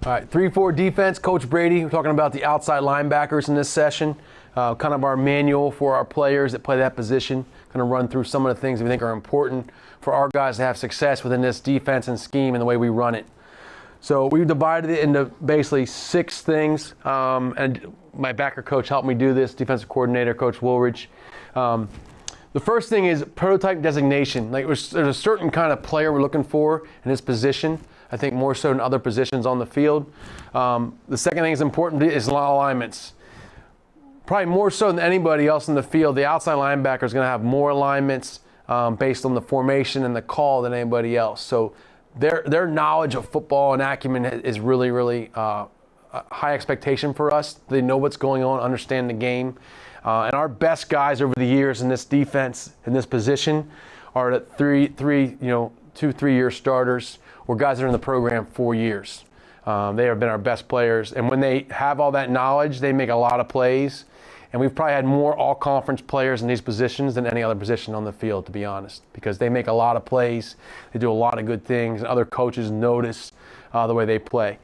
All right, 3-4 defense, Coach Brady. We're talking about the outside linebackers in this session. Kind of our manual for our players that play that position. Going to run through some of the things we think are important for our guys to have success within this defense and scheme and the way we run it. So we've divided it into basically 6 things, and my backer coach helped me do this, defensive coordinator, Coach Woolridge. The first thing is prototype designation. Like there's a certain kind of player we're looking for in this position. I think more so than other positions on the field. The second thing is important is alignments. Probably more so than anybody else in the field, the outside linebacker is going to have more alignments based on the formation and the call than anybody else. So their knowledge of football and acumen is really, really a high expectation for us. They know what's going on, understand the game. And our best guys over the years in this defense, in this position, are at 2-3-year starters, or guys that are in the program 4 years. They have been our best players. And when they have all that knowledge, they make a lot of plays. And we've probably had more all-conference players in these positions than any other position on the field, to be honest, because they make a lot of plays. They do a lot of good things. And other coaches notice the way they play.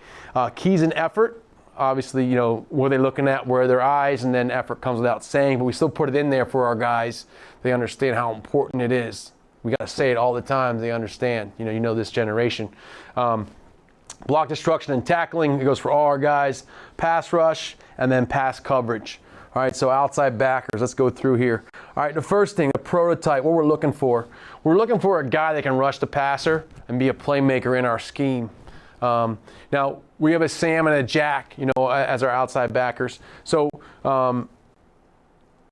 Keys and effort. Obviously, what are they looking at? Where are their eyes? And then effort comes without saying. But we still put it in there for our guys. They understand how important it is. We got to say it all the time. They understand. You know this generation. Block destruction and tackling. It goes for all our guys. Pass rush and then pass coverage. All right, so outside backers. Let's go through here. All right, the first thing, the prototype, what we're looking for. We're looking for a guy that can rush the passer and be a playmaker in our scheme. Now, we have a Sam and a Jack, as our outside backers. So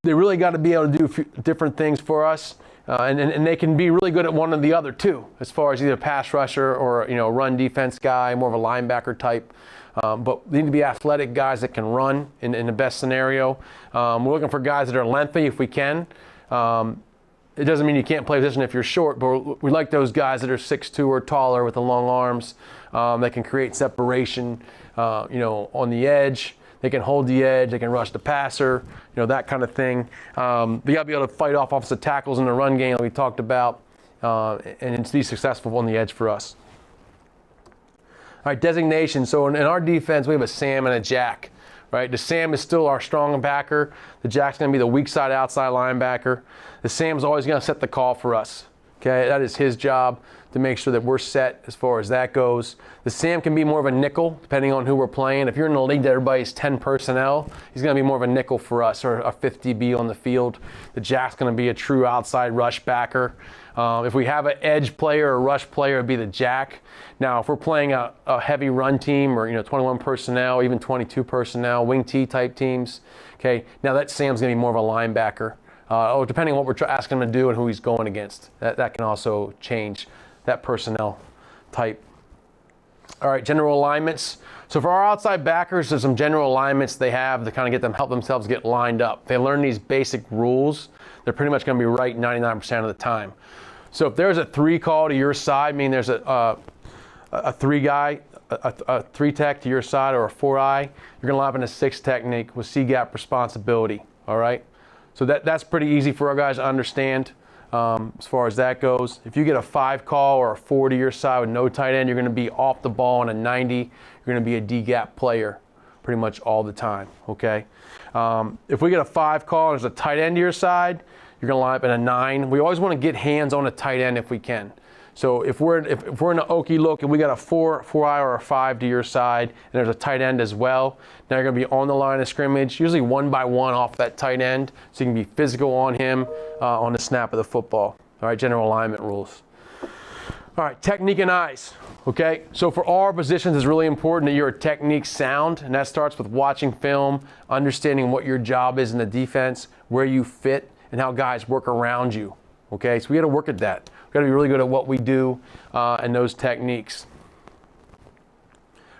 they really got to be able to do a few different things for us. And they can be really good at one or the other too, as far as either pass rusher or run defense guy, more of a linebacker type. But they need to be athletic guys that can run in the best scenario. We're looking for guys that are lengthy if we can. It doesn't mean you can't play position if you're short, but we like those guys that are 6'2" or taller with the long arms that can create separation, on the edge. They can hold the edge. They can rush the passer, that kind of thing. They got to be able to fight off offensive tackles in the run game that we talked about, and to be successful on the edge for us. All right, designation. So in our defense, we have a Sam and a Jack. Right, the Sam is still our strong backer. The Jack's going to be the weak side outside linebacker. The Sam's always going to set the call for us. Okay, that is his job to make sure that we're set as far as that goes. The Sam can be more of a nickel depending on who we're playing. If you're in a league that everybody's 10 personnel, he's going to be more of a nickel for us, or a 50 DB on the field. The Jack's going to be a true outside rush backer. If we have an edge player or rush player, it'd be the Jack. Now, if we're playing a heavy run team, or 21 personnel, even 22 personnel, wing T type teams, okay, now that Sam's going to be more of a linebacker. Depending on what we're asking him to do and who he's going against. That can also change that personnel type. All right, general alignments. So for our outside backers, there's some general alignments they have to kind of help themselves get lined up. They learn these basic rules. They're pretty much going to be right 99% of the time. So if there's a 3 call to your side, meaning there's a 3 guy, a 3 tech to your side, or a 4-eye, you're going to line up in a 6 technique with C-gap responsibility. All right. So that's pretty easy for our guys to understand as far as that goes. If you get a 5 call or a 4 to your side with no tight end, you're going to be off the ball on a 90. You're going to be a D-gap player pretty much all the time, okay? If we get a 5 call and there's a tight end to your side, you're going to line up in a 9. We always want to get hands on a tight end if we can. So if we're in an Okie look and we got a 4-eye or a 5 to your side, and there's a tight end as well, now you're going to be on the line of scrimmage, usually 1 by 1 off that tight end, so you can be physical on him on the snap of the football. All right, general alignment rules. All right, technique and eyes. Okay, so for all our positions, it's really important that you're technique sound, and that starts with watching film, understanding what your job is in the defense, where you fit, and how guys work around you. Okay, so we got to work at that. We got to be really good at what we do and those techniques.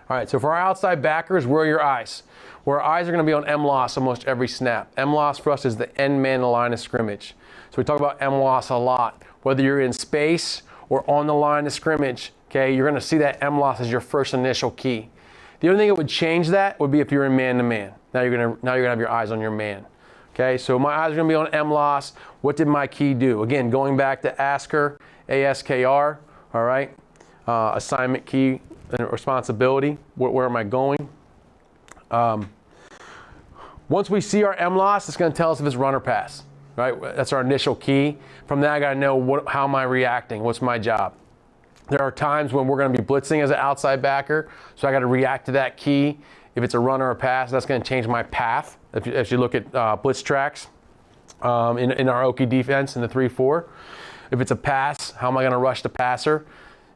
All right, so for our outside backers, where are your eyes? Well, our eyes are going to be on M-loss almost every snap. M-loss for us is the end man in the line of scrimmage. So we talk about M-loss a lot. Whether you're in space or on the line of scrimmage, okay, you're going to see that M-loss as your first initial key. The only thing that would change that would be if you're in man-to-man. Now you're going to have your eyes on your man. Okay, so my eyes are going to be on M-loss. What did my key do? Again, going back to ASKR, A-S-K-R, all right? Assignment key and responsibility. Where am I going? Once we see our MLOS, it's going to tell us if it's run or pass, right? That's our initial key. From that, I got to know how am I reacting? What's my job? There are times when we're going to be blitzing as an outside backer, so I got to react to that key. If it's a run or a pass, that's going to change my path. If you look at blitz tracks in our Okie defense in the 3-4. If it's a pass, how am I going to rush the passer?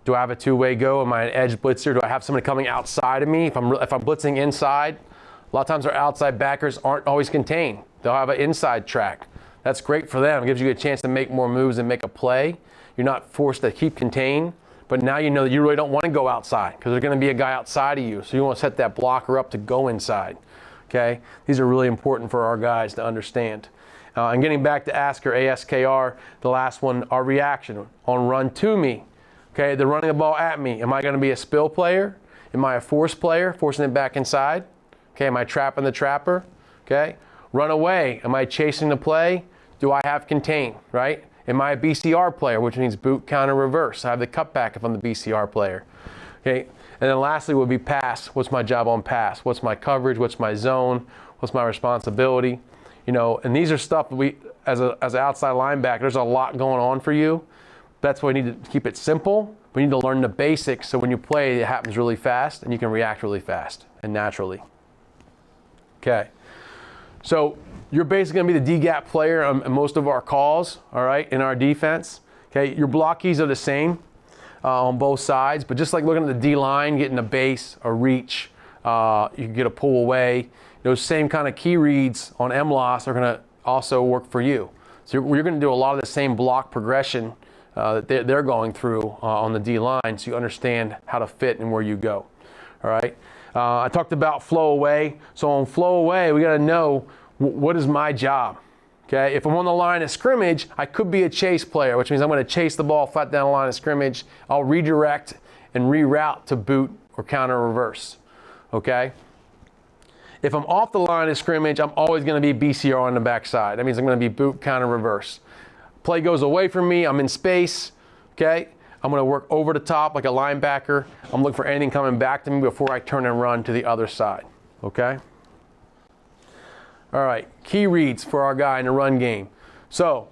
Do I have a two-way go? Am I an edge blitzer? Do I have somebody coming outside of me? If I'm blitzing inside, a lot of times our outside backers aren't always contained. They'll have an inside track. That's great for them. It gives you a chance to make more moves and make a play. You're not forced to keep contained, but now you know that you really don't want to go outside because there's going to be a guy outside of you. So you want to set that blocker up to go inside. Okay? These are really important for our guys to understand. And getting back to ASKR, ASKR, the last one, our reaction on run to me. Okay, they're running the ball at me. Am I going to be a spill player? Am I a force player, forcing it back inside? Okay, am I trapping the trapper? Okay, run away. Am I chasing the play? Do I have contain, right? Am I a BCR player, which means boot, counter, reverse? I have the cutback if I'm the BCR player. Okay, and then lastly would be pass. What's my job on pass? What's my coverage? What's my zone? What's my responsibility? You know, and these are stuff that we, as an outside linebacker, there's a lot going on for you. That's why we need to keep it simple. We need to learn the basics so when you play, it happens really fast and you can react really fast and naturally. Okay, so you're basically going to be the D-gap player on most of our calls, all right, in our defense. Okay, your block keys are the same on both sides, but just like looking at the D-line, getting a base, a reach, you can get a pull away. Those same kind of key reads on MLOS are going to also work for you. So you're going to do a lot of the same block progression that they're going through on the D-line, so you understand how to fit and where you go. All right. I talked about flow away. So on flow away, we got to know what is my job. Okay. If I'm on the line of scrimmage, I could be a chase player, which means I'm going to chase the ball flat down the line of scrimmage. I'll redirect and reroute to boot or counter reverse. Okay. If I'm off the line of scrimmage, I'm always going to be BCR on the backside. That means I'm going to be boot, counter, reverse. Play goes away from me, I'm in space, okay? I'm going to work over the top like a linebacker. I'm looking for anything coming back to me before I turn and run to the other side, okay? All right, key reads for our guy in the run game. So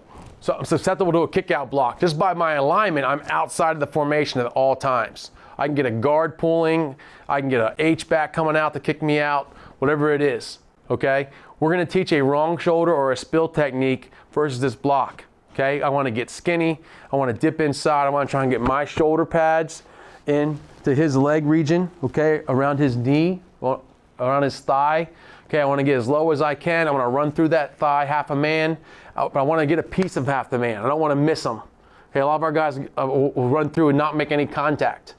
I'm susceptible to a kick-out block. Just by my alignment, I'm outside of the formation at all times. I can get a guard pulling, I can get an H-back coming out to kick me out, whatever it is, okay? We're going to teach a wrong shoulder or a spill technique versus this block. Okay, I want to get skinny. I want to dip inside. I want to try and get my shoulder pads into his leg region, okay, around his knee, around his thigh. Okay, I want to get as low as I can. I want to run through that thigh half a man. But I want to get a piece of half the man. I don't want to miss him. Okay, a lot of our guys will run through and not make any contact,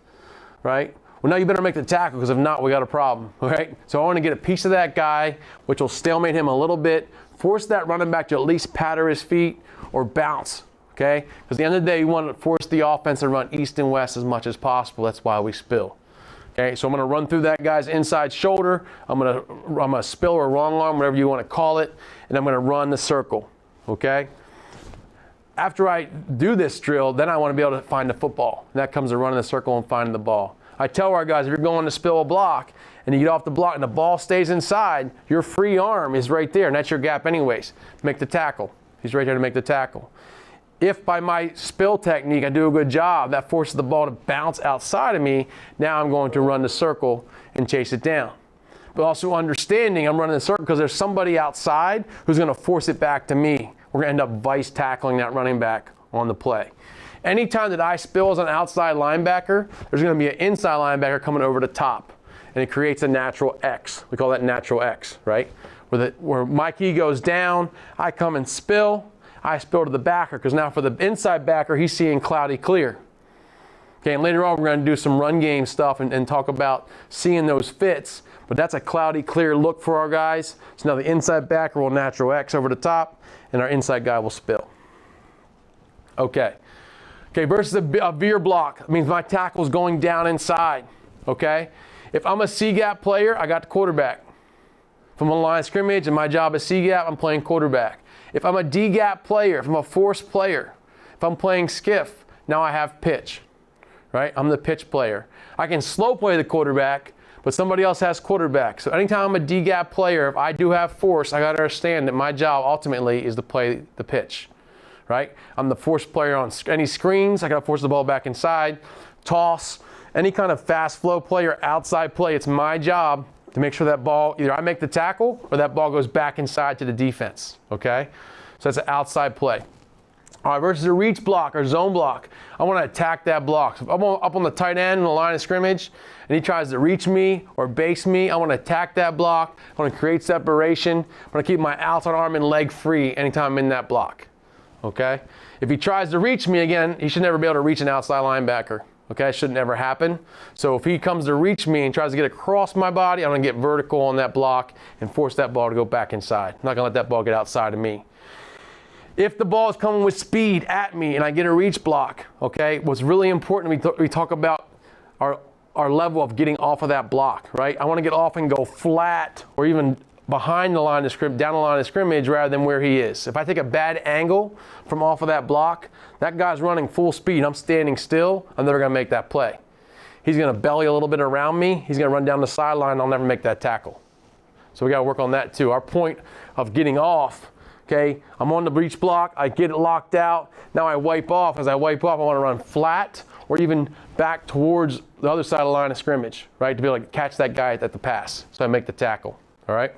right? Well, now you better make the tackle because if not, we got a problem, right? So I want to get a piece of that guy, which will stalemate him a little bit, force that running back to at least patter his feet or bounce, okay? Because at the end of the day, you want to force the offense to run east and west as much as possible. That's why we spill. Okay, so I'm going to run through that guy's inside shoulder. I'm going to spill or wrong arm, whatever you want to call it, and I'm going to run the circle, okay? After I do this drill, then I want to be able to find the football. And that comes to running the circle and finding the ball. I tell our guys, if you're going to spill a block and you get off the block and the ball stays inside, your free arm is right there, and that's your gap anyways. Make the tackle. He's right there to make the tackle. If by my spill technique I do a good job, that forces the ball to bounce outside of me, now I'm going to run the circle and chase it down. But also understanding I'm running the circle because there's somebody outside who's going to force it back to me. We're going to end up vice tackling that running back on the play. Anytime that I spill as an outside linebacker, there's going to be an inside linebacker coming over the top. And it creates a natural X. We call that natural X, right? Where my key goes down, I come and spill. I spill to the backer because now for the inside backer, he's seeing cloudy clear. Okay, and later on we're going to do some run game stuff and talk about seeing those fits. But that's a cloudy clear look for our guys. So now the inside backer will natural X over the top, and our inside guy will spill. Okay. Okay, versus a veer block. That means my tackle's going down inside. Okay? If I'm a C-gap player, I got the quarterback. If I'm on the line of scrimmage and my job is C-gap, I'm playing quarterback. If I'm a D-gap player, if I'm a force player, if I'm playing skiff, now I have pitch. right? I'm the pitch player. I can slow play the quarterback, but somebody else has quarterback. So anytime I'm a D-gap player, if I do have force, I got to understand that my job ultimately is to play the pitch, right? I'm the force player on any screens. I got to force the ball back inside, toss, any kind of fast flow play or outside play. It's my job to make sure that ball, either I make the tackle or that ball goes back inside to the defense, okay? So that's an outside play. All right, versus a reach block or zone block, I want to attack that block. So if I'm up on the tight end in the line of scrimmage and he tries to reach me or base me, I want to attack that block. I want to create separation. I want to keep my outside arm and leg free anytime I'm in that block, okay? If he tries to reach me again, he should never be able to reach an outside linebacker, okay? It should never happen. So if he comes to reach me and tries to get across my body, I'm going to get vertical on that block and force that ball to go back inside. I'm not going to let that ball get outside of me. If the ball is coming with speed at me and I get a reach block, okay, what's really important, we talk about our level of getting off of that block, right? I want to get off and go flat or even behind the line of scrimmage, down the line of scrimmage rather than where he is. If I take a bad angle from off of that block, that guy's running full speed, I'm standing still, I'm never going to make that play. He's going to belly a little bit around me, he's going to run down the sideline, I'll never make that tackle. So we got to work on that too. Our point of getting off, okay, I'm on the breach block, I get it locked out, now I wipe off. As I wipe off, I want to run flat or even back towards the other side of the line of scrimmage, right, to be able to catch that guy at the pass, so I make the tackle, all right?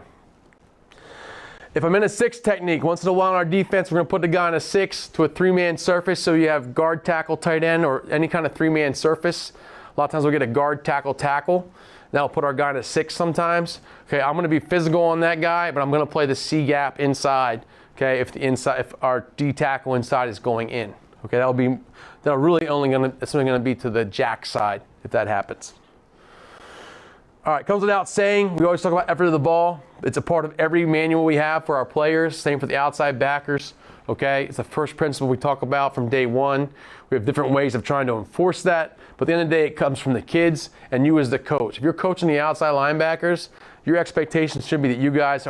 If I'm in a 6 technique, once in a while in our defense, we're going to put the guy on a 6 to a 3-man surface, so you have guard, tackle, tight end, or any kind of 3-man surface. A lot of times we'll get a guard, tackle, tackle. That'll put our guy in a 6 sometimes. Okay, I'm going to be physical on that guy, but I'm going to play the C gap inside. Okay, if our D tackle inside is going in. Okay, that'll really it's only going to be to the jack side if that happens. All right, comes without saying, we always talk about effort of the ball. It's a part of every manual we have for our players. Same for the outside backers. Okay, it's the first principle we talk about from day one. We have different ways of trying to enforce that, but at the end of the day, it comes from the kids and you as the coach. If you're coaching the outside linebackers, your expectations should be that you guys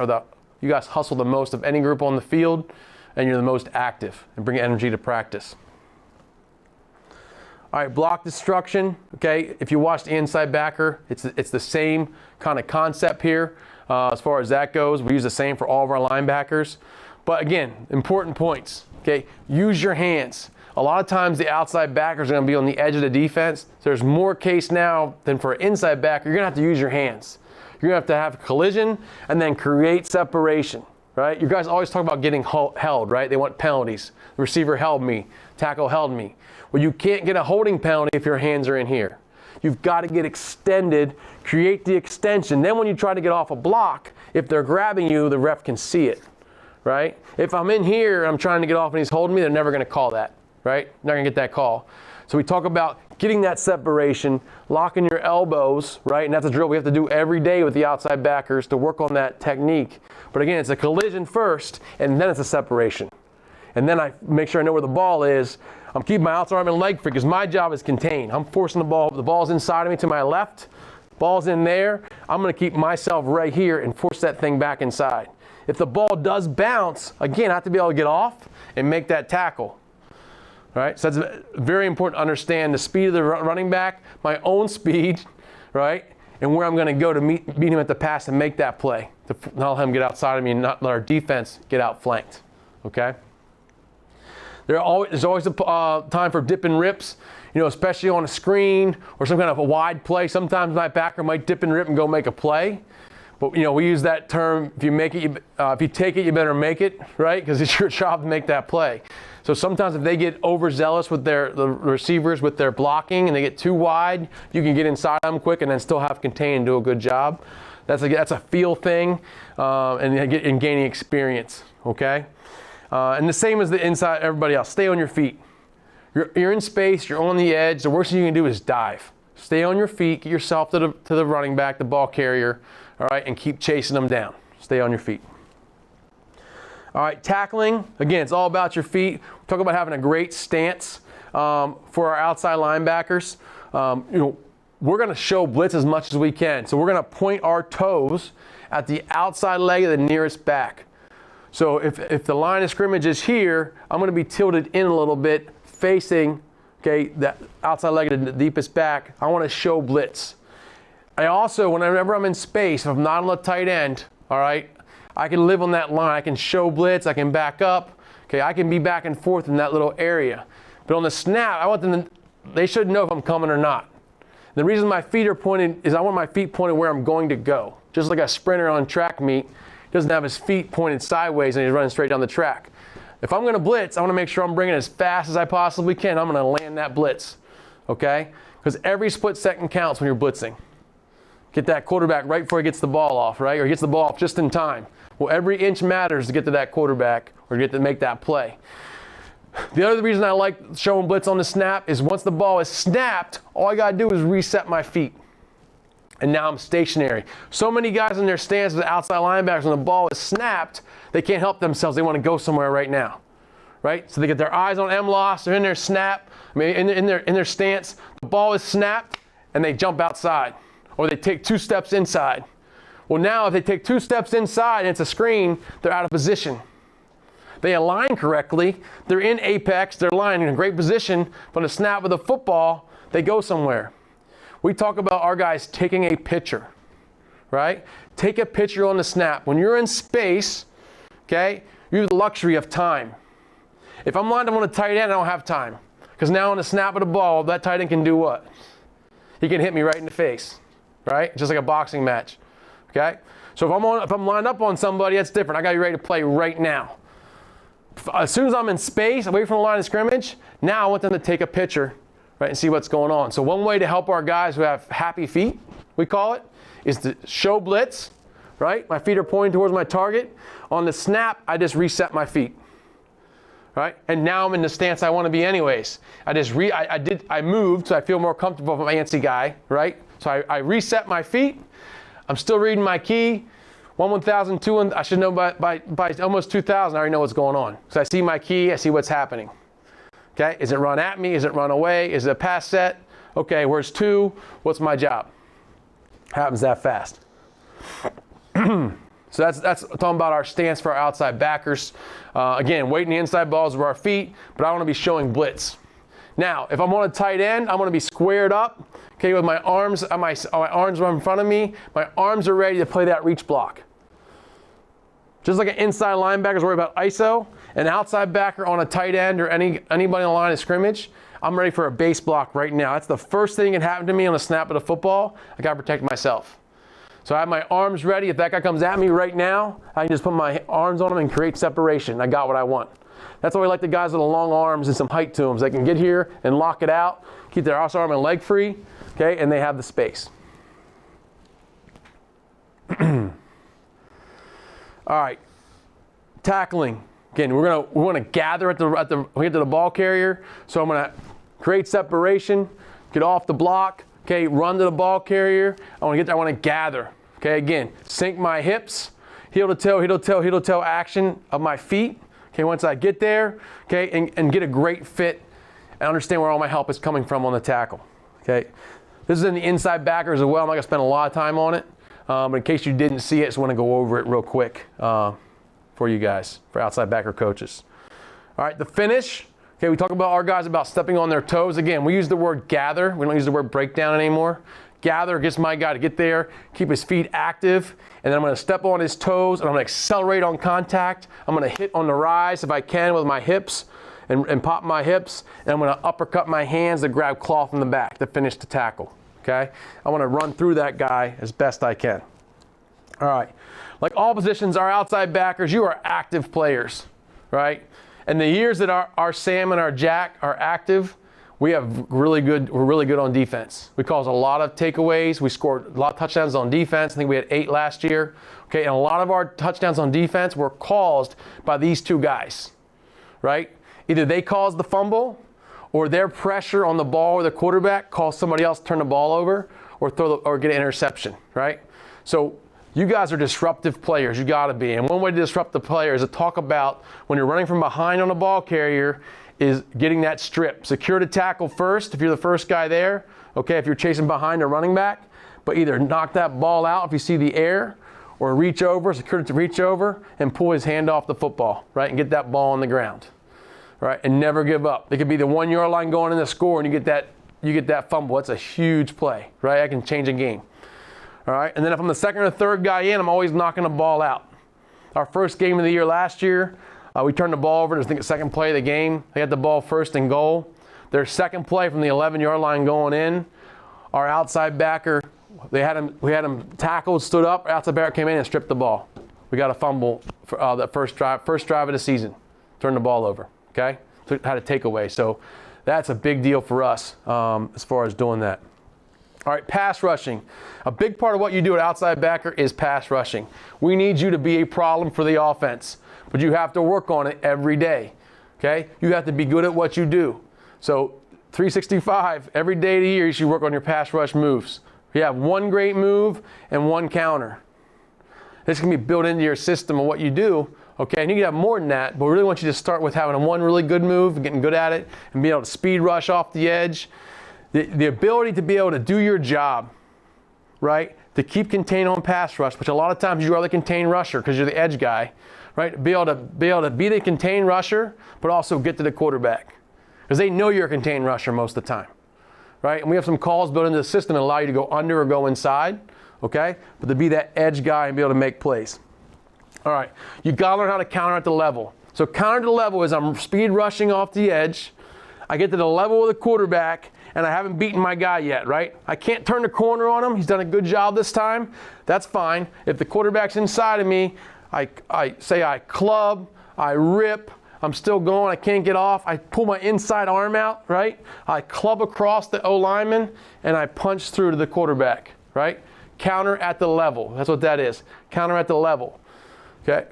hustle the most of any group on the field, and you're the most active and bring energy to practice. All right, block destruction. Okay, if you watch the inside backer, it's the same kind of concept here as far as that goes. We use the same for all of our linebackers. But again, important points. Okay, use your hands. A lot of times the outside backers are going to be on the edge of the defense. So there's more case now than for an inside backer. You're going to have to use your hands. You're going to have a collision and then create separation, right? You guys always talk about getting held, right? They want penalties. The receiver held me, tackle held me. Well, you can't get a holding penalty if your hands are in here. You've got to get extended, create the extension. Then when you try to get off a block, if they're grabbing you, the ref can see it, right? If I'm in here, I'm trying to get off and he's holding me, they're never going to call that, right? Not going to get that call. So we talk about getting that separation, locking your elbows, right? And that's a drill we have to do every day with the outside backers to work on that technique. But again, it's a collision first, and then it's a separation. And then I make sure I know where the ball is. I'm keeping my outside arm and leg free because my job is contained. I'm forcing the ball. The ball's inside of me to my left. Ball's in there. I'm going to keep myself right here and force that thing back inside. If the ball does bounce, again, I have to be able to get off and make that tackle. Right? So that's very important to understand the speed of the running back, my own speed, right? And where I'm going to go to meet him at the pass and make that play. To not let him get outside of me and not let our defense get outflanked. Okay? There's always a time for dip and rips, especially on a screen or some kind of a wide play. Sometimes my backer might dip and rip and go make a play. But, we use that term, if you take it, you better make it, right? Because it's your job to make that play. So sometimes if they get overzealous with the receivers with their blocking and they get too wide, you can get inside them quick and then still have contain and do a good job. That's a feel thing and gaining experience, okay? And the same as the inside, everybody else. Stay on your feet. You're in space, you're on the edge. The worst thing you can do is dive. Stay on your feet, get yourself to the running back, the ball carrier, all right, and keep chasing them down. Stay on your feet. All right, tackling, again, it's all about your feet. We talk about having a great stance for our outside linebackers. We're going to show blitz as much as we can. So we're going to point our toes at the outside leg of the nearest back. So if the line of scrimmage is here, I'm going to be tilted in a little bit, facing, okay, that outside leg of the deepest back, I want to show blitz. I also, whenever I'm in space, if I'm not on the tight end, all right, I can live on that line. I can show blitz, I can back up, okay, I can be back and forth in that little area. But on the snap, I want them to, they should know if I'm coming or not. The reason my feet are pointed is I want my feet pointed where I'm going to go. Just like a sprinter on track meet doesn't have his feet pointed sideways and he's running straight down the track. If I'm going to blitz, I want to make sure I'm bringing it as fast as I possibly can. I'm going to land that blitz, okay? Because every split second counts when you're blitzing. Get that quarterback right before he gets the ball off, right? Or he gets the ball off just in time. Well, every inch matters to get to that quarterback or get to make that play. The other reason I like showing blitz on the snap is once the ball is snapped, all I got to do is reset my feet. And now I'm stationary. So many guys in their stance as outside linebackers, when the ball is snapped, they can't help themselves. They want to go somewhere right now, right? So they get their eyes on M-loss, they're in their snap, I mean, in their stance. The ball is snapped, and they jump outside. Or they take 2 steps inside. Well, now if they take 2 steps inside and it's a screen, they're out of position. They align correctly, they're in apex, they're lying in a great position, but on the snap of the football, they go somewhere. We talk about our guys taking a picture, right? Take a picture on the snap. When you're in space, okay, you have the luxury of time. If I'm lined up on a tight end, I don't have time. Because now on the snap of the ball, that tight end can do what? He can hit me right in the face, right? Just like a boxing match, okay? So if I'm lined up on somebody, that's different. I got to be ready to play right now. As soon as I'm in space, away from the line of scrimmage, now I want them to take a picture, right, and see what's going on. So one way to help our guys who have happy feet, we call it, is to show blitz, right? My feet are pointing towards my target. On the snap, I just reset my feet, right? And now I'm in the stance I want to be anyways. I moved so I feel more comfortable with my antsy guy, right? So I reset my feet. I'm still reading my key. 1,000, 2, I should know by almost 2,000, I already know what's going on. So I see my key, I see what's happening. Okay, is it run at me? Is it run away? Is it a pass set? Okay, where's 2? What's my job? Happens that fast. So that's talking about our stance for our outside backers. Again, weighting the inside balls of our feet, but I want to be showing blitz. Now, if I'm on a tight end, I'm going to be squared up, okay, with my arms are in front of me. My arms are ready to play that reach block. Just like an inside linebacker is worried about ISO, an outside backer on a tight end or anybody on the line of scrimmage, I'm ready for a base block right now. That's the first thing that can happen to me on the snap of the football. I got to protect myself. So I have my arms ready. If that guy comes at me right now, I can just put my arms on him and create separation. I got what I want. That's why we like the guys with the long arms and some height to them. So they can get here and lock it out, keep their arm and leg free, okay, and they have the space. All right, tackling. Again, we want to gather we get to the ball carrier. So I'm going to create separation, get off the block, okay, run to the ball carrier. I want to gather. Okay, again, sink my hips, heel to toe, heel to toe, heel to toe action of my feet. Okay, once I get there, okay, and get a great fit and understand where all my help is coming from on the tackle. Okay, this is in the inside backers as well. I'm not going to spend a lot of time on it. But in case you didn't see it, I just want to go over it real quick for you guys, for outside backer coaches. All right, the finish. Okay, we talk about our guys about stepping on their toes. Again, we use the word gather. We don't use the word breakdown anymore. Gather gets my guy to get there, keep his feet active, and then I'm going to step on his toes, and I'm going to accelerate on contact. I'm going to hit on the rise if I can with my hips and pop my hips, and I'm going to uppercut my hands to grab cloth from the back to finish the tackle. Okay, I want to run through that guy as best I can. All right, like all positions, our outside backers, you are active players, right? And the years that our Sam and our Jack are active, we're really good on defense. We caused a lot of takeaways. We scored a lot of touchdowns on defense. I think we had 8 last year. Okay, and a lot of our touchdowns on defense were caused by these 2 guys, right? Either they caused the fumble, or their pressure on the ball or the quarterback caused somebody else to turn the ball over or get an interception, right? So you guys are disruptive players. You got to be. And one way to disrupt the player is to talk about when you're running from behind on a ball carrier is getting that strip. Secure the tackle first if you're the first guy there, okay, if you're chasing behind a running back, but either knock that ball out if you see the air or reach over, secure it to reach over and pull his hand off the football, right, and get that ball on the ground. right? And never give up. It could be the 1 yard line going in the score, and you get that fumble. That's a huge play, right? I can change a game. All right, and then if I'm the second or third guy in, I'm always knocking the ball out. Our first game of the year last year, we turned the ball over. I think the second play of the game. They had the ball first and goal. Their second play from the 11-yard line going in, our outside backer, we had him tackled, stood up. Our outside backer came in and stripped the ball. We got a fumble for the first drive of the season. Turned the ball over. Okay, so had a takeaway. So that's a big deal for us as far as doing that. All right, pass rushing. A big part of what you do at outside backer is pass rushing. We need you to be a problem for the offense, but you have to work on it every day, okay? You have to be good at what you do. So 365, every day of the year, you should work on your pass rush moves. You have one great move and one counter. This can be built into your system of what you do, okay? And you can have more than that, but we really want you to start with having one really good move, getting good at it, and being able to speed rush off the edge. The ability to be able to do your job, right? To keep contained on pass rush, which a lot of times you are the contained rusher because you're the edge guy, right? Be able to be the contained rusher, but also get to the quarterback because they know you're a contained rusher most of the time, right? And we have some calls built into the system that allow you to go under or go inside, okay? But to be that edge guy and be able to make plays. All right, you gotta learn how to counter at the level. So counter to the level is I'm speed rushing off the edge. I get to the level of the quarterback, and I haven't beaten my guy yet, right? I can't turn the corner on him. He's done a good job this time. That's fine. If the quarterback's inside of me, I club, I rip, I'm still going, I can't get off. I pull my inside arm out, right? I club across the O-lineman, and I punch through to the quarterback, right? Counter at the level. That's what that is. Counter at the level, okay?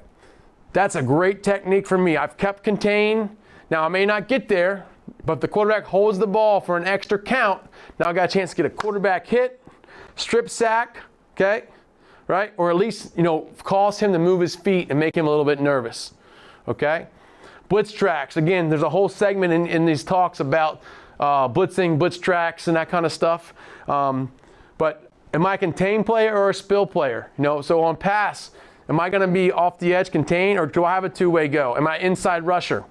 That's a great technique for me. I've kept contained. Now, I may not get there, but if the quarterback holds the ball for an extra count, now I got a chance to get a quarterback hit, strip sack, okay, right? Or at least, cause him to move his feet and make him a little bit nervous, okay? Blitz tracks. Again, there's a whole segment in these talks about blitzing, blitz tracks, and that kind of stuff. But am I a contained player or a spill player? So on pass, am I going to be off the edge contained, or do I have a two-way go? Am I inside rusher?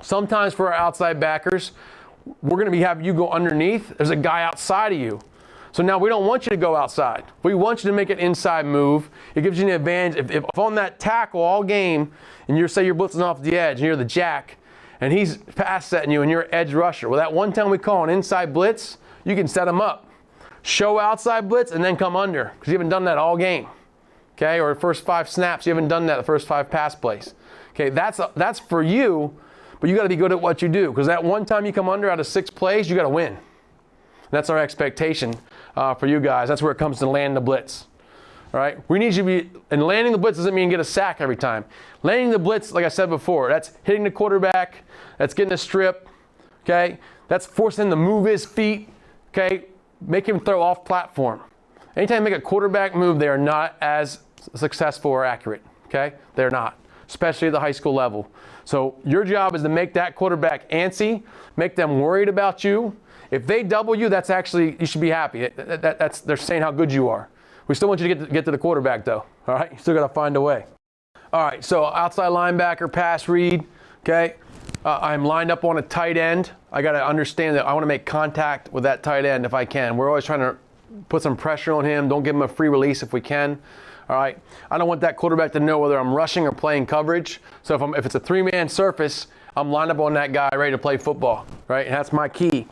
Sometimes for our outside backers, we're going to have you go underneath. There's a guy outside of you. So now we don't want you to go outside. We want you to make an inside move. It gives you an advantage. If on that tackle all game, and you're blitzing off the edge, and you're the jack, and he's pass setting you, and you're an edge rusher. Well, that one time we call an inside blitz, you can set him up. Show outside blitz, and then come under, because you haven't done that all game. Okay, or the first 5 snaps, you haven't done that the first 5 pass plays. Okay, that's for you. But you got to be good at what you do, because that one time you come under out of 6 plays, you got to win. That's our expectation for you guys. That's where it comes to landing the blitz. All right, we need you to be, and landing the blitz doesn't mean get a sack every time. Landing the blitz, like I said before, that's hitting the quarterback, that's getting a strip, okay? That's forcing him to move his feet, okay? Make him throw off platform. Anytime you make a quarterback move, they are not as successful or accurate, okay? They're not, especially at the high school level. So your job is to make that quarterback antsy, make them worried about you. If they double you, that's actually, you should be happy. They're saying how good you are. We still want you to get to the quarterback though, all right? You still got to find a way. All right, so outside linebacker, pass read, okay? I'm lined up on a tight end. I got to understand that I want to make contact with that tight end if I can. We're always trying to put some pressure on him. Don't give him a free release if we can. All right, I don't want that quarterback to know whether I'm rushing or playing coverage. So if it's a 3-man surface, I'm lined up on that guy ready to play football, right? And that's my key.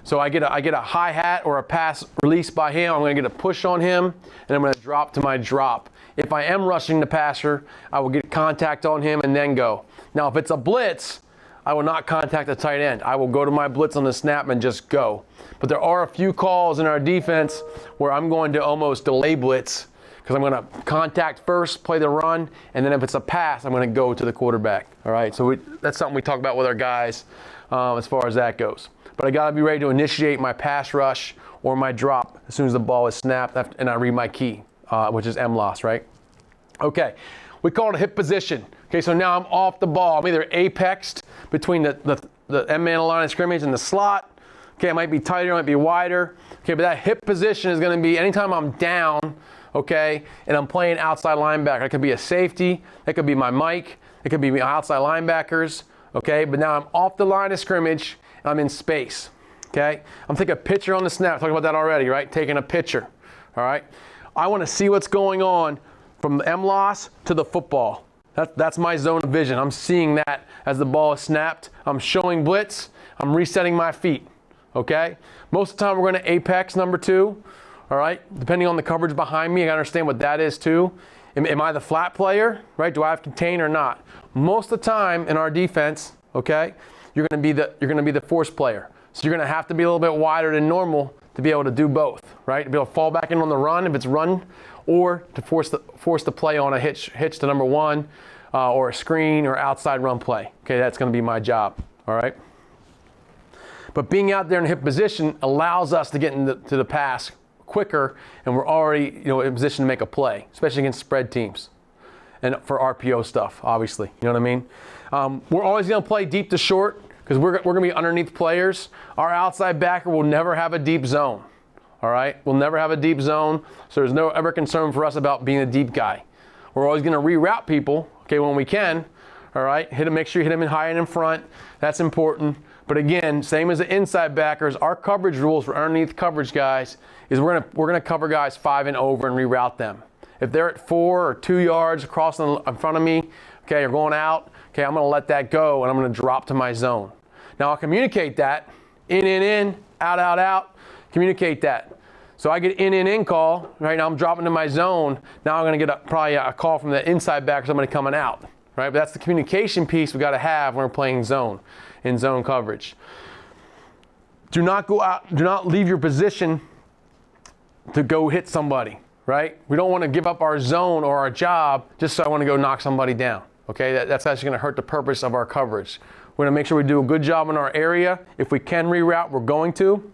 So I get a hi-hat or a pass release by him. I'm going to get a push on him, and I'm going to drop to my drop. If I am rushing the passer, I will get contact on him and then go. Now, if it's a blitz, I will not contact the tight end. I will go to my blitz on the snap and just go. But there are a few calls in our defense where I'm going to almost delay blitz, because I'm going to contact first, play the run, and then if it's a pass, I'm going to go to the quarterback. All right, so that's something we talk about with our guys as far as that goes. But I got to be ready to initiate my pass rush or my drop as soon as the ball is snapped and I read my key, which is MLOS, right? Okay, we call it a hip position. Okay, so now I'm off the ball. I'm either apexed between the end-man line of scrimmage and the slot. Okay, it might be tighter, it might be wider. Okay, but that hip position is going to be anytime I'm down, okay, and I'm playing outside linebacker. It could be a safety, that could be my mic, it could be my outside linebackers, okay? But now I'm off the line of scrimmage, I'm in space, okay? I'm taking a picture on the snap. Talked about that already, right? Taking a picture, all right? I want to see what's going on from the M-loss to the football. That's my zone of vision. I'm seeing that as the ball is snapped. I'm showing blitz. I'm resetting my feet, okay? Most of the time we're going to apex number 2, all right? Depending on the coverage behind me, I got to understand what that is too. Am I the flat player, right? Do I have contain or not? Most of the time in our defense, okay, you're going to be the force player. So you're going to have to be a little bit wider than normal to be able to do both, right? To be able to fall back in on the run if it's run, or to force the play on a hitch to number 1, or a screen or outside run play. Okay, that's going to be my job, all right? But being out there in hip position allows us to get to the pass quicker, and we're already in position to make a play, especially against spread teams and for RPO stuff, obviously. You know what I mean? We're always going to play deep to short because we're going to be underneath players. Our outside backer will never have a deep zone. All right, we'll never have a deep zone, so there's no ever concern for us about being a deep guy. We're always going to reroute people, okay, when we can. All right, make sure you hit them in high and in front. That's important. But again, same as the inside backers, our coverage rules for underneath coverage guys is we're gonna cover guys 5 and over and reroute them. If they're at 4 or 2 yards across in front of me, okay, or going out, okay, I'm gonna let that go and I'm gonna drop to my zone. Now I'll communicate that in, out, out. Communicate that. So I get in call, right now I'm dropping to my zone. Now I'm going to get probably a call from the inside back or somebody coming out, right? But that's the communication piece we got to have when we're playing zone, in zone coverage. Do not go out, do not leave your position to go hit somebody, right? We don't want to give up our zone or our job just so I want to go knock somebody down, okay? That's actually going to hurt the purpose of our coverage. We're going to make sure we do a good job in our area. If we can reroute, we're going to.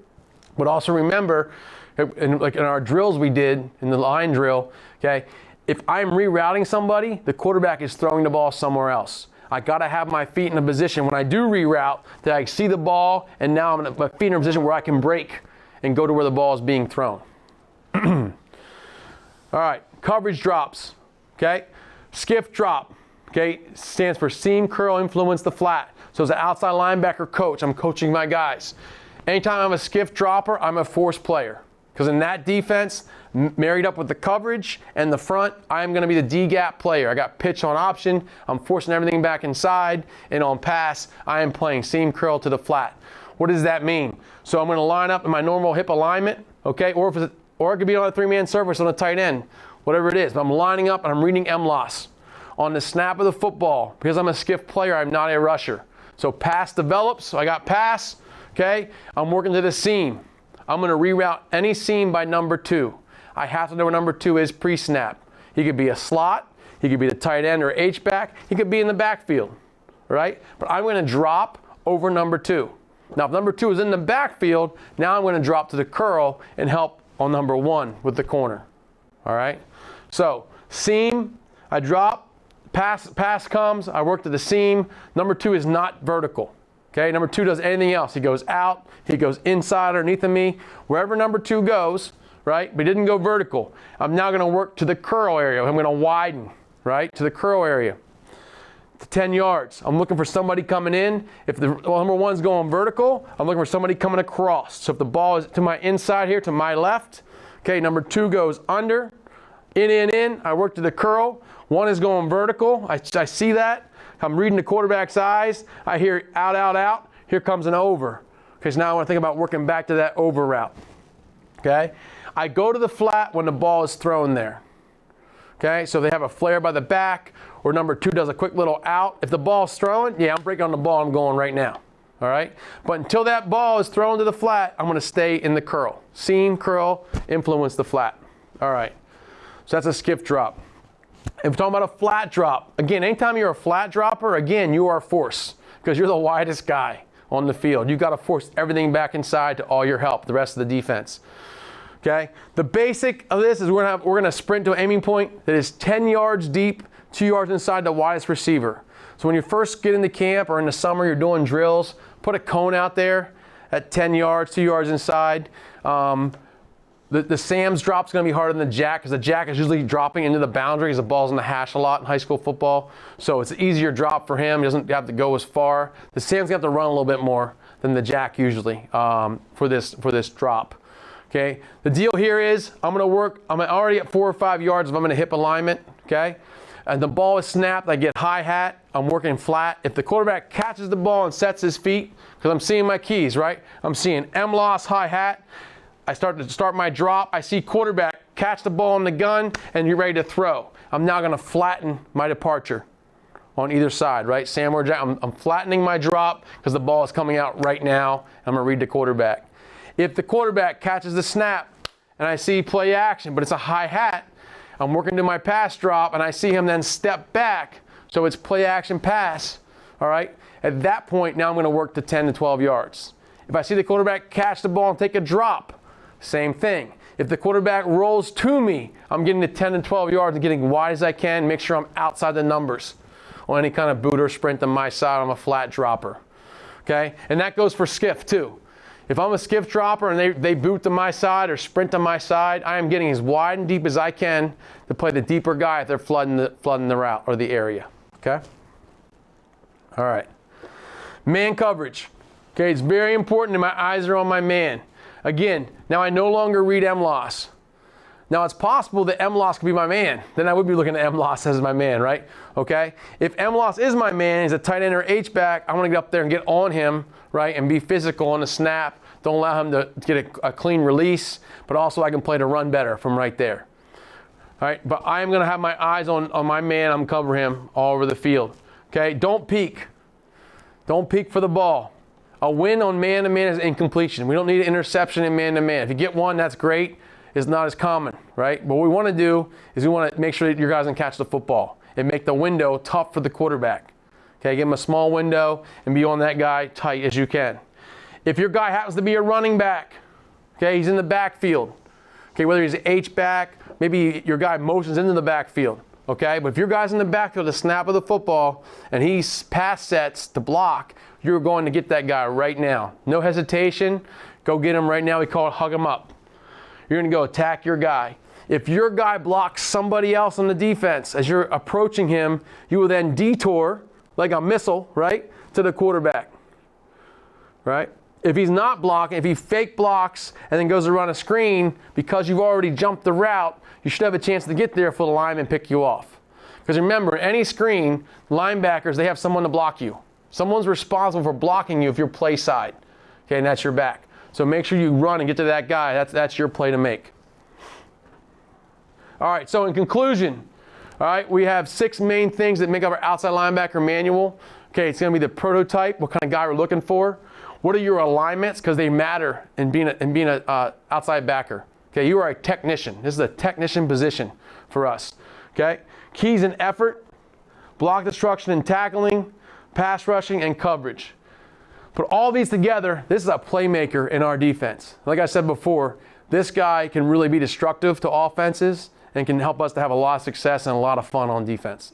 But also remember, like in our drills we did, in the line drill, okay, if I'm rerouting somebody, the quarterback is throwing the ball somewhere else. I got to have my feet in a position when I do reroute that I see the ball, and now my feet in a position where I can break and go to where the ball is being thrown. All right, coverage drops, okay? Skiff drop, okay, stands for seam, curl, influence the flat. So as an outside linebacker coach, I'm coaching my guys. Anytime I'm a skiff dropper, I'm a force player. Because in that defense, married up with the coverage and the front, I'm going to be the D-gap player. I got pitch on option. I'm forcing everything back inside. And on pass, I am playing seam curl to the flat. What does that mean? So I'm going to line up in my normal hip alignment, okay? Or it could be on a 3-man surface on a tight end, whatever it is. But I'm lining up and I'm reading M-loss. On the snap of the football, because I'm a skiff player, I'm not a rusher. So pass develops. So I got pass. Okay, I'm working to the seam. I'm going to reroute any seam by number 2. I have to know where number 2 is pre-snap. He could be a slot. He could be the tight end or H-back. He could be in the backfield, right? But I'm going to drop over number 2. Now, if number 2 is in the backfield, now I'm going to drop to the curl and help on number 1 with the corner, all right? So seam, I drop, pass comes, I work to the seam. Number 2 is not vertical. Okay, number 2 does anything else. He goes out, he goes inside underneath of me. Wherever number 2 goes, right, but he didn't go vertical. I'm now going to work to the curl area. I'm going to widen, right, to the curl area. To 10 yards. I'm looking for somebody coming in. If the number 1's going vertical, I'm looking for somebody coming across. So if the ball is to my inside here, to my left, okay, number 2 goes under, in. I work to the curl. 1 is going vertical. I see that. I'm reading the quarterback's eyes. I hear out. Here comes an over. Okay, so now I want to think about working back to that over route. Okay? I go to the flat when the ball is thrown there. Okay, so they have a flare by the back, or number 2 does a quick little out. If the ball's thrown, yeah, I'm breaking on the ball. I'm going right now. All right? But until that ball is thrown to the flat, I'm going to stay in the curl. Seam, curl, influence the flat. All right. So that's a skiff drop. If we're talking about a flat drop, again, anytime you're a flat dropper, again, you are force because you're the widest guy on the field. You've got to force everything back inside to all your help, the rest of the defense. Okay? The basic of this is we're gonna sprint to an aiming point that is 10 yards deep, 2 yards inside the widest receiver. So when you first get into camp or in the summer, you're doing drills, put a cone out there at 10 yards, 2 yards inside. The Sam's drop's going to be harder than the jack because the jack is usually dropping into the boundary because the ball's in the hash a lot in high school football. So it's an easier drop for him. He doesn't have to go as far. The Sam's going to have to run a little bit more than the jack usually for this drop. Okay. The deal here is I'm already at 4 or 5 yards if I'm in a hip alignment. Okay. And the ball is snapped. I get hi-hat. I'm working flat. If the quarterback catches the ball and sets his feet, because I'm seeing my keys, right? I'm seeing M-loss, hi-hat. I start my drop. I see quarterback catch the ball in the gun, and you're ready to throw. I'm now going to flatten my departure on either side, right? Sam or Jack. I'm flattening my drop because the ball is coming out right now. I'm going to read the quarterback. If the quarterback catches the snap and I see play action, but it's a hi-hat, I'm working to my pass drop, and I see him then step back, so it's play action pass. All right. At that point, now I'm going to work to 10 to 12 yards. If I see the quarterback catch the ball and take a drop, same thing. If the quarterback rolls to me, I'm getting to 10 to 12 yards and getting wide as I can, make sure I'm outside the numbers on any kind of boot or sprint on my side. I'm a flat dropper. Okay? And that goes for skiff too. If I'm a skiff dropper and they boot to my side or sprint to my side, I am getting as wide and deep as I can to play the deeper guy if they're flooding the route or the area. Okay? All right. Man coverage. Okay, it's very important that my eyes are on my man. Again, now I no longer read M-loss. Now it's possible that M-loss could be my man. Then I would be looking at M-loss as my man, right? Okay? If M-loss is my man, he's a tight end or H-back, I want to get up there and get on him, right, and be physical on the snap. Don't allow him to get a clean release, but also I can play to run better from right there. All right? But I am going to have my eyes on my man. I'm covering him all over the field. Okay? Don't peek. Don't peek for the ball. A win on man-to-man is incompletion. We don't need an interception in man-to-man. If you get one, that's great. It's not as common, right? But what we want to do is we want to make sure that your guys can catch the football and make the window tough for the quarterback. Okay, give him a small window and be on that guy tight as you can. If your guy happens to be a running back, okay, he's in the backfield. Okay, whether he's an H-back, maybe your guy motions into the backfield. Okay, but if your guy's in the backfield, the snap of the football, and he pass sets to block, you're going to get that guy right now. No hesitation. Go get him right now. We call it hug him up. You're going to go attack your guy. If your guy blocks somebody else on the defense as you're approaching him, you will then detour like a missile, right, to the quarterback, right? If he's not blocking, if he fake blocks and then goes to run a screen, because you've already jumped the route, you should have a chance to get there for the lineman and pick you off. Because remember, any screen, linebackers, they have someone to block you. Someone's responsible for blocking you if you're play side. Okay, and that's your back. So make sure you run and get to that guy. That's your play to make. All right, so in conclusion, all right, we have 6 main things that make up our outside linebacker manual. Okay, it's going to be the prototype, what kind of guy we're looking for. What are your alignments? Because they matter in being a outside backer. Okay, you are a technician. This is a technician position for us. Okay, keys and effort, block destruction and tackling, pass rushing, and coverage. Put all these together, this is a playmaker in our defense. Like I said before, this guy can really be destructive to offenses and can help us to have a lot of success and a lot of fun on defense.